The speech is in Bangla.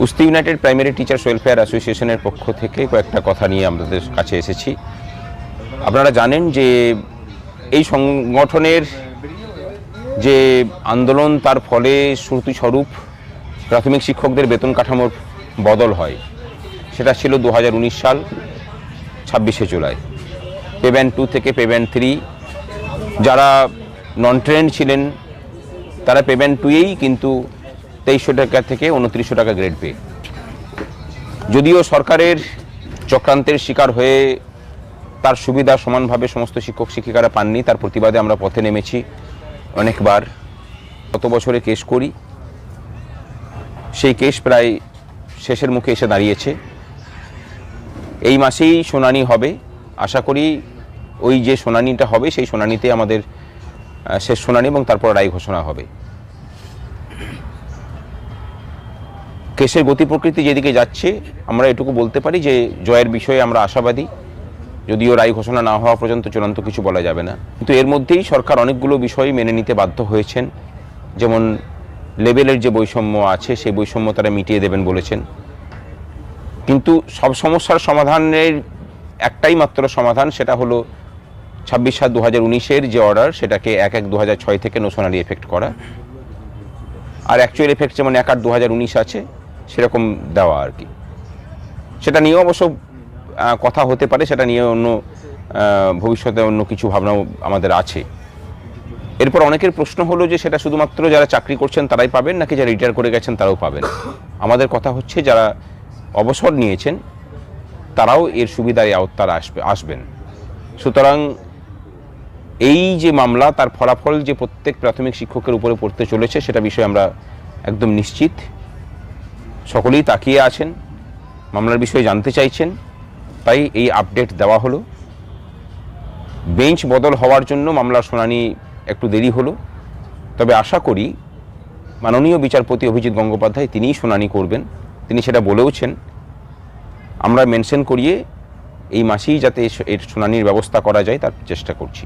উস্তি ইউনাইটেড প্রাইমারি টিচার্স ওয়েলফেয়ার অ্যাসোসিয়েশনের পক্ষ থেকে কয়েকটা কথা নিয়ে আমাদের কাছে এসেছি। আপনারা জানেন যে এই সংগঠনের যে আন্দোলন, তার ফলে শ্রুতিস্বরূপ প্রাথমিক শিক্ষকদের বেতন কাঠামোর বদল হয়। সেটা ছিল 2019 সাল 26শে জুলাই। পে ব্যান্ড 2 থেকে পে ব্যান্ড 3, যারা নন ট্রেন্ড ছিলেন তারা পে ব্যান্ড 2-এই কিন্তু 2300 টাকা থেকে 2900 টাকা গ্রেড পে। যদিও সরকারের চক্রান্তের শিকার হয়ে তার সুবিধা সমানভাবে সমস্ত শিক্ষক শিক্ষিকারা পাননি, তার প্রতিবাদে আমরা পথে নেমেছি অনেকবার। গত বছরে কেস করি, সেই কেস প্রায় শেষের মুখে এসে দাঁড়িয়েছে। এই মাসেই শুনানি হবে। আশা করি ওই যে শুনানিটা হবে সেই শুনানিতে আমাদের শেষ শুনানি এবং তারপর রায় ঘোষণা হবে। কেসের গতি প্রকৃতি যেদিকে যাচ্ছে আমরা এটুকু বলতে পারি যে জয়ের বিষয়ে আমরা আশাবাদী, যদিও রায় ঘোষণা না হওয়া পর্যন্ত চূড়ান্ত কিছু বলা যাবে না। কিন্তু এর মধ্যেই সরকার অনেকগুলো বিষয় মেনে নিতে বাধ্য হয়েছেন। যেমন লেভেলের যে বৈষম্য আছে সেই বৈষম্য তারা মিটিয়ে দেবেন বলেছেন। কিন্তু সব সমস্যার সমাধানের একটাই মাত্র সমাধান, সেটা হলো 26/7/2019-এর যে অর্ডার সেটাকে 1/1/2006 থেকে নোশনারি এফেক্ট করা, আর অ্যাকচুয়াল এফেক্ট যেমন 1/8/2019 আছে সেরকম দেওয়া আর কি। সেটা নিয়েও অবশ্য কথা হতে পারে, সেটা নিয়ে অন্য ভবিষ্যতে অন্য কিছু ভাবনাও আমাদের আছে। এরপর অনেকের প্রশ্ন হলো যে সেটা শুধুমাত্র যারা চাকরি করছেন তারাই পাবেন নাকি যারা রিটায়ার করে গেছেন তারাও পাবেন। আমাদের কথা হচ্ছে যারা অবসর নিয়েছেন তারাও এর সুবিধায় আওতায় আসবেন। সুতরাং এই যে মামলা, তার ফলাফল যে প্রত্যেক প্রাথমিক শিক্ষকের উপরে পড়তে চলেছে সেটা বিষয়ে আমরা একদম নিশ্চিত। সকলেই তাকিয়ে আছেন, মামলার বিষয়ে জানতে চাইছেন, তাই এই আপডেট দেওয়া হলো। বেঞ্চ বদল হওয়ার জন্য মামলার শুনানি একটু দেরি হলো, তবে আশা করি মাননীয় বিচারপতি অভিজিৎ গঙ্গোপাধ্যায় তিনিই শুনানি করবেন। তিনি সেটা বলেওছেন। আমরা মেনশন করিয়ে এই মাসেই যাতে এর শুনানির ব্যবস্থা করা যায় তার চেষ্টা করছি।